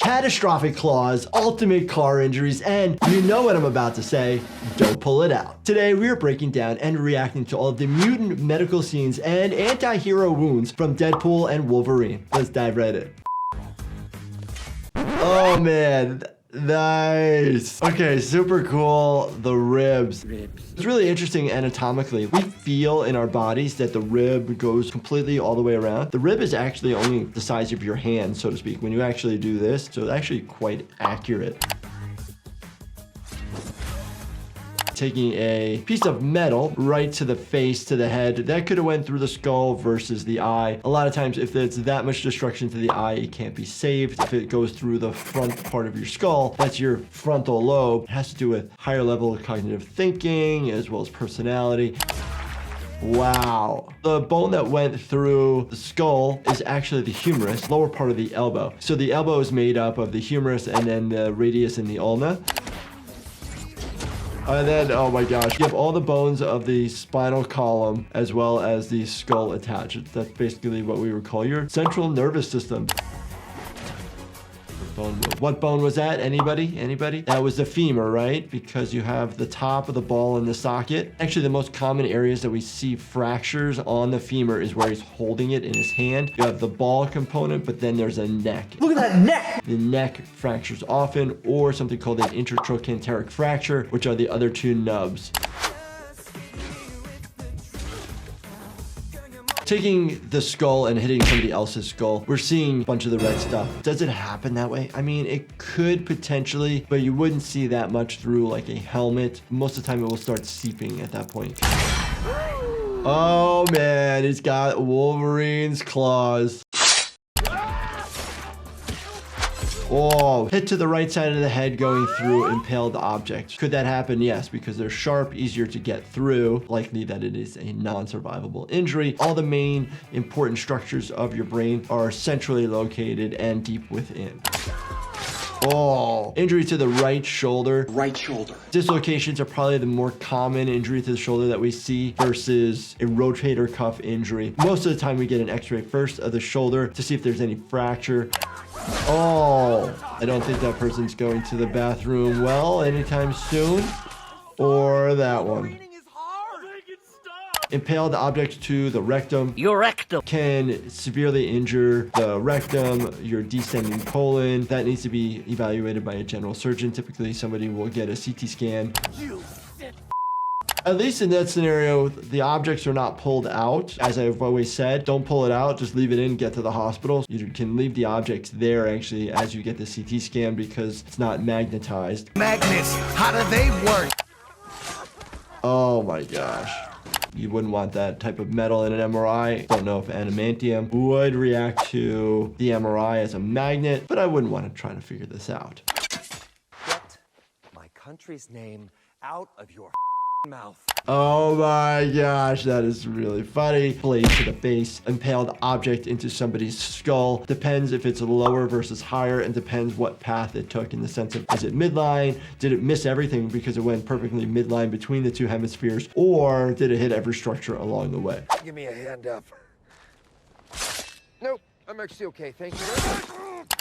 Catastrophic claws, ultimate car injuries, and you know what I'm about to say, don't pull it out. Today we are breaking down and reacting to all of the mutant medical scenes and anti-hero wounds from Deadpool and Wolverine. Let's dive right in. Oh man, nice. Okay, super cool. The ribs. It's really interesting anatomically. We feel in our bodies that the rib goes completely all the way around. The rib is actually only the size of your hand, so to speak, when you actually do this. So it's actually quite accurate. Taking a piece of metal right to the face, to the head. That could have went through the skull versus the eye. A lot of times, if it's that much destruction to the eye, it can't be saved. If it goes through the front part of your skull, that's your frontal lobe. It has to do with higher level of cognitive thinking as well as personality. Wow. The bone that went through the skull is actually the humerus, lower part of the elbow. So the elbow is made up of the humerus and then the radius and the ulna. And then, oh my gosh, you have all the bones of the spinal column as well as the skull attached. That's basically what we would call your central nervous system. What bone was that? Anybody? Anybody? That was the femur, right? Because you have the top of the ball in the socket. Actually, the most common areas that we see fractures on the femur is where he's holding it in his hand. You have the ball component, but then there's a neck. Look at that neck! The neck fractures often, or something called an intertrochanteric fracture, which are the other two nubs. Taking the skull and hitting somebody else's skull, we're seeing a bunch of the red stuff. Does it happen that way? I mean, it could potentially, but you wouldn't see that much through like a helmet. Most of the time it will start seeping at that point. Oh man, it's got Wolverine's claws. Oh, hit to the right side of the head going through impaled objects. Could that happen? Yes, because they're sharp, easier to get through. Likely that it is a non-survivable injury. All the main important structures of your brain are centrally located and deep within. Oh, injury to the right shoulder. Right shoulder. Dislocations are probably the more common injury to the shoulder that we see versus a rotator cuff injury. Most of the time we get an x-ray first of the shoulder to see if there's any fracture. Oh, I don't think that person's going to the bathroom well anytime soon. Or that one. Impaled objects to the rectum. Your rectum can severely injure the rectum, your descending colon. That needs to be evaluated by a general surgeon. Typically, somebody will get a CT scan. At least in that scenario, the objects are not pulled out. As I've always said, don't pull it out, just leave it in, get to the hospital. You can leave the objects there actually as you get the CT scan because it's not magnetized. Magnets, how do they work? Oh my gosh. You wouldn't want that type of metal in an MRI. Don't know if adamantium would react to the MRI as a magnet, but I wouldn't want to try to figure this out. Get my country's name out of your mouth. Oh my gosh, that is really funny. Blade to the face, impaled object into somebody's skull. Depends if it's lower versus higher, and depends what path it took in the sense of, is it midline? Did it miss everything because it went perfectly midline between the two hemispheres? Or did it hit every structure along the way? Give me a hand up. Nope, I'm actually okay, thank you.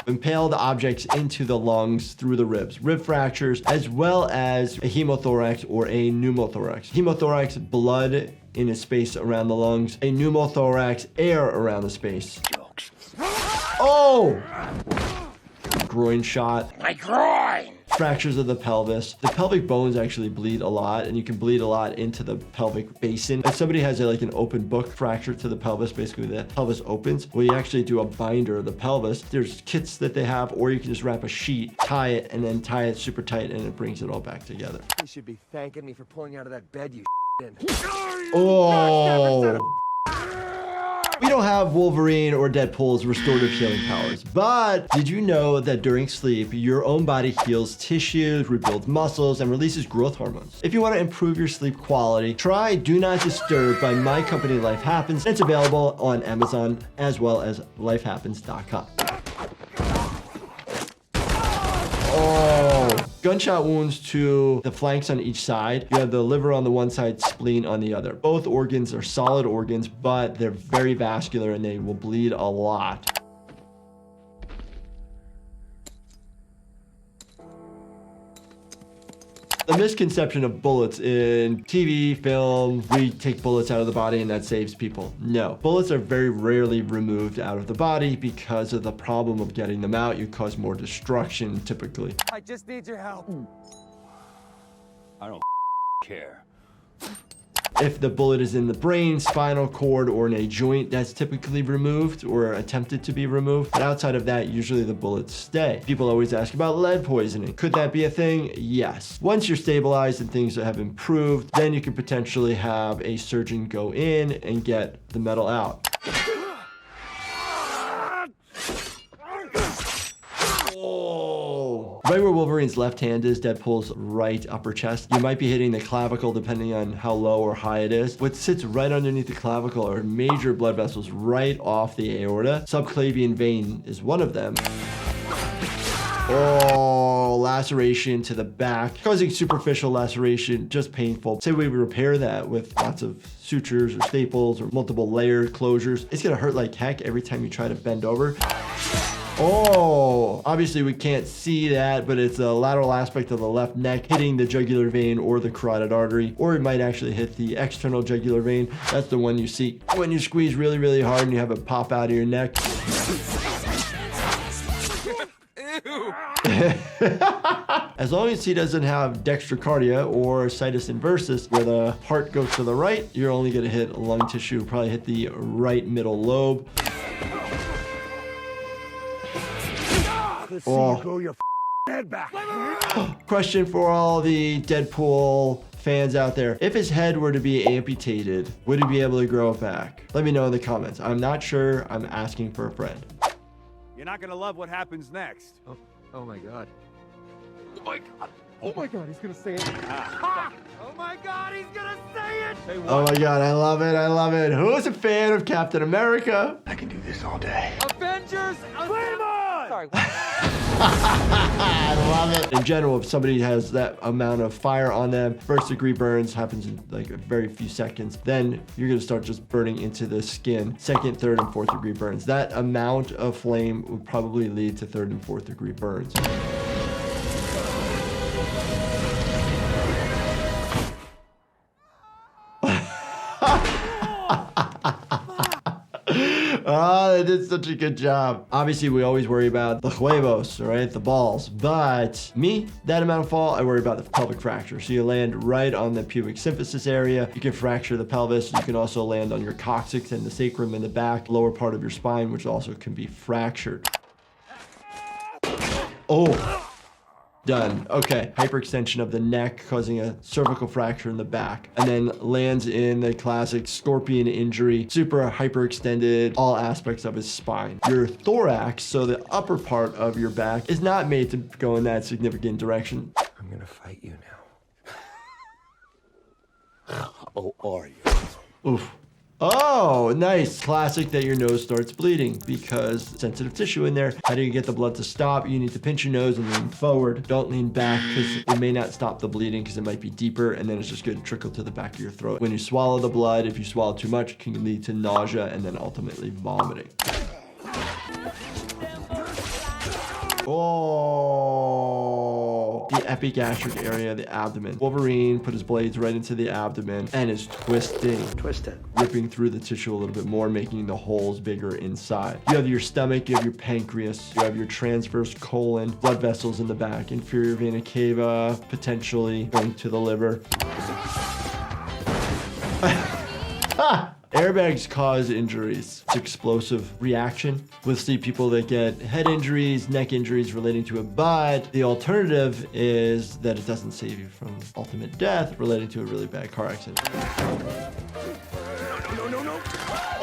Impaled objects into the lungs through the ribs, rib fractures, as well as a hemothorax or a pneumothorax. Hemothorax, blood in a space around the lungs. A pneumothorax, air around the space. Oh! Groin shot. My groin! Fractures of the pelvis. The pelvic bones actually bleed a lot, and you can bleed a lot into the pelvic basin. If somebody has like an open book fracture to the pelvis, basically the pelvis opens, well, you actually do a binder of the pelvis. There's kits that they have, or you can just wrap a sheet, tie it, and then tie it super tight, and it brings it all back together. You should be thanking me for pulling out of that bed, you in. Oh! We don't have Wolverine or Deadpool's restorative healing powers, but did you know that during sleep, your own body heals tissues, rebuilds muscles, and releases growth hormones? If you want to improve your sleep quality, try Do Not Disturb by my company Life Happens. It's available on Amazon as well as lifehappens.com. Oh, Gunshot wounds to the flanks on each side. You have the liver on the one side, spleen on the other. Both organs are solid organs, but they're very vascular and they will bleed a lot. The misconception of bullets in TV, film, we take bullets out of the body and that saves people. No, bullets are very rarely removed out of the body because of the problem of getting them out. You cause more destruction typically. I just need your help. I don't care. If the bullet is in the brain, spinal cord, or in a joint, that's typically removed or attempted to be removed. But outside of that, usually the bullets stay. People always ask about lead poisoning. Could that be a thing? Yes. Once you're stabilized and things have improved, then you could potentially have a surgeon go in and get the metal out. Right where Wolverine's left hand is, Deadpool's right upper chest. You might be hitting the clavicle depending on how low or high it is. What sits right underneath the clavicle are major blood vessels right off the aorta. Subclavian vein is one of them. Oh, laceration to the back, causing superficial laceration, just painful. Say we repair that with lots of sutures or staples or multiple layer closures. It's gonna hurt like heck every time you try to bend over. Oh, obviously we can't see that, but it's a lateral aspect of the left neck hitting the jugular vein or the carotid artery, or it might actually hit the external jugular vein. That's the one you see when you squeeze really, really hard and you have it pop out of your neck. As long as he doesn't have dextrocardia or situs inversus, where the heart goes to the right, you're only gonna hit lung tissue, probably hit the right middle lobe. Let's see you grow your head back. Question for all the Deadpool fans out there. If his head were to be amputated, would he be able to grow it back? Let me know in the comments. I'm not sure. I'm asking for a friend. You're not gonna love what happens next. Oh my god. Oh my god. Oh my god, he's gonna say it. Oh my god, he's gonna say it! Say what? Oh my god, I love it. I love it. Who's a fan of Captain America? I can do this all day. Avengers! Flame on! Sorry, what? I love it. In general, if somebody has that amount of fire on them, first degree burns happens in like a very few seconds. Then you're gonna start just burning into the skin. Second, third, and fourth degree burns. That amount of flame would probably lead to third and fourth degree burns. Oh, they did such a good job. Obviously, we always worry about the huevos, right? The balls. But me, that amount of fall, I worry about the pelvic fracture. So you land right on the pubic symphysis area. You can fracture the pelvis. You can also land on your coccyx and the sacrum in the back, lower part of your spine, which also can be fractured. Oh. Done. Okay. Hyperextension of the neck causing a cervical fracture in the back, and then lands in the classic scorpion injury, super hyperextended all aspects of his spine. Your thorax, so the upper part of your back, is not made to go in that significant direction. I'm gonna fight you now. Oh, are you? Oof. Oh, nice. Classic that your nose starts bleeding because sensitive tissue in there. How do you get the blood to stop? You need to pinch your nose and lean forward. Don't lean back because it may not stop the bleeding because it might be deeper, and then it's just going to trickle to the back of your throat. When you swallow the blood, if you swallow too much, it can lead to nausea and then ultimately vomiting. Oh, the epigastric area of the abdomen. Wolverine put his blades right into the abdomen and is twisting. Twist it. Ripping through the tissue a little bit more, making the holes bigger inside. You have your stomach, you have your pancreas, you have your transverse colon, blood vessels in the back, inferior vena cava, potentially going to the liver. Airbags cause injuries. It's explosive reaction. We'll see people that get head injuries, neck injuries relating to it, but the alternative is that it doesn't save you from ultimate death relating to a really bad car accident. No.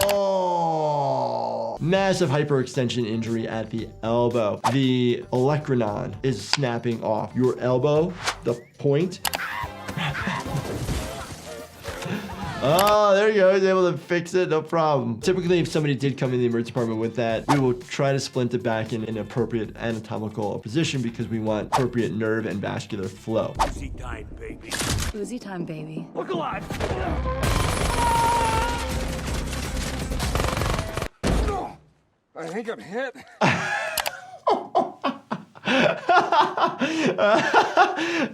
Oh, massive hyperextension injury at the elbow. The olecranon is snapping off your elbow, the point. Oh, there you go. He's able to fix it. No problem. Typically, if somebody did come in the emergency department with that, we will try to splint it back in an appropriate anatomical position because we want appropriate nerve and vascular flow. Uzi time, baby. Uzi time, baby. Look alive. I think I'm hit.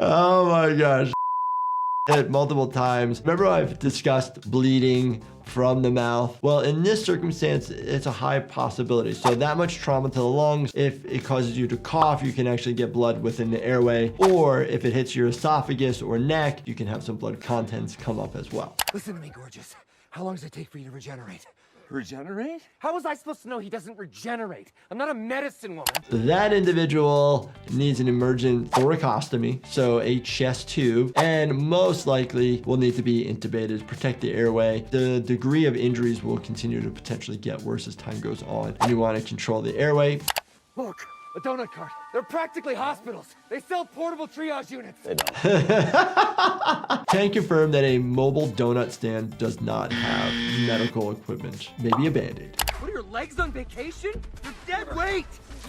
Oh my gosh. Hit multiple times. Remember I've discussed bleeding from the mouth? Well, in this circumstance, it's a high possibility. So that much trauma to the lungs, if it causes you to cough, you can actually get blood within the airway. Or if it hits your esophagus or neck, you can have some blood contents come up as well. Listen to me, gorgeous. How long does it take for you to regenerate? Regenerate? How was I supposed to know he doesn't regenerate? I'm not a medicine woman. That individual needs an emergent thoracostomy, so a chest tube, and most likely will need to be intubated to protect the airway. The degree of injuries will continue to potentially get worse as time goes on, and you want to control the airway. Look, a donut cart. They're practically hospitals. They sell portable triage units. Can confirm that a mobile donut stand does not have medical equipment. Maybe a Band-Aid. What are your legs on vacation? You're dead weight.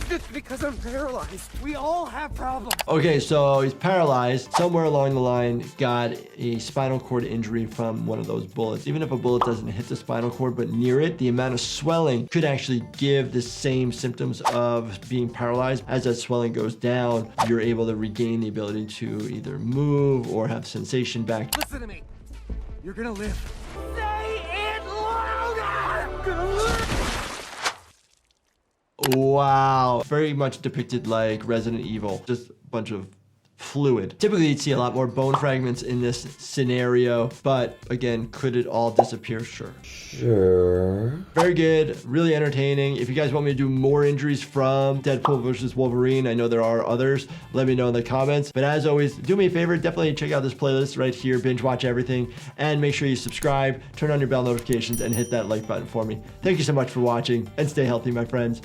It's because I'm paralyzed. We all have problems. Okay, so he's paralyzed. Somewhere along the line, got a spinal cord injury from one of those bullets. Even if a bullet doesn't hit the spinal cord, but near it, the amount of swelling could actually give the same symptoms of being paralyzed. As that swelling goes down, you're able to regain the ability to either move or have sensation back. Listen to me. You're gonna live. Say it louder! I'm gonna live. Wow, very much depicted like Resident Evil, just a bunch of fluid. Typically, you'd see a lot more bone fragments in this scenario, but again, could it all disappear? Sure. Very good, really entertaining. If you guys want me to do more injuries from Deadpool versus Wolverine, I know there are others, let me know in the comments. But as always, do me a favor, definitely check out this playlist right here, binge watch everything, and make sure you subscribe, turn on your bell notifications, and hit that like button for me. Thank you so much for watching, and stay healthy, my friends.